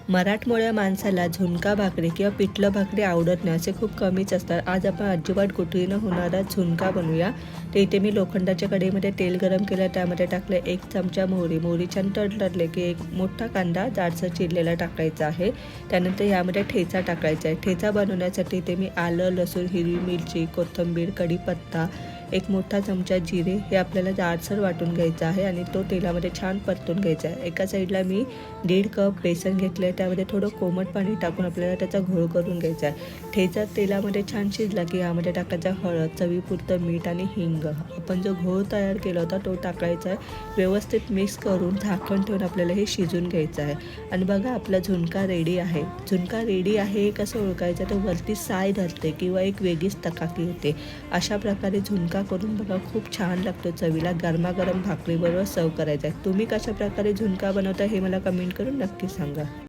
मराठमोळ्या माणसाला झुणका भाकरी किंवा पिठलं भाकरी आवडत नाही असे खूप कमीच असतात. आज आपण अजिबात गुठळीनं होणारा झुणका बनवूया. तर इथे मी लोखंडाच्या कढईमध्ये तेल गरम केलं, त्यामध्ये टाकले 1 चमचा मोहरी. मोहरी छान तडतडले की एक मोठा कांदा जाडसर चिरलेला टाकायचा आहे. त्यानंतर यामध्ये ठेचा टाकायचा आहे. ठेचा बनवण्यासाठी इथे मी आलं, लसूण, हिरवी मिरची, कोथिंबीर, कढीपत्ता, एक मोठा चमचा जिरे हे आपल्याला जाडसर वाटून घ्यायचं आहे आणि तो तेलामध्ये छान परतून घ्यायचा आहे. एका साईडला मी 1.5 कप बेसन घेतलं आहे, त्यामध्ये थोडं कोमट पाणी टाकून आपल्याला त्याचा घोळ करून घ्यायचा आहे. ठेचा तेलामध्ये छान शिजला की यामध्ये टाकायचा हळद, चवीपुरतं मीठ आणि हिंग. आपण जो घोळ तयार केला होता तो टाकायचा आहे. व्यवस्थित मिक्स करून झाकण ठेवून आपल्याला हे शिजून घ्यायचं आहे. आणि बघा आपला झुणका रेडी आहे. झुणका रेडी आहे कसं ओळखायचं, तर वरती साय धरते किंवा एक वेगळीच चकाकी होते. अशा प्रकारे झुणका करून बघा, खूप छान लागतो चवीला. गरमागरम भाकरीबरोबर सर्व करायचा आहे. तुम्ही कशा प्रकारे झुणका बनवता हे मला कमेंट करून नक्की सांगा.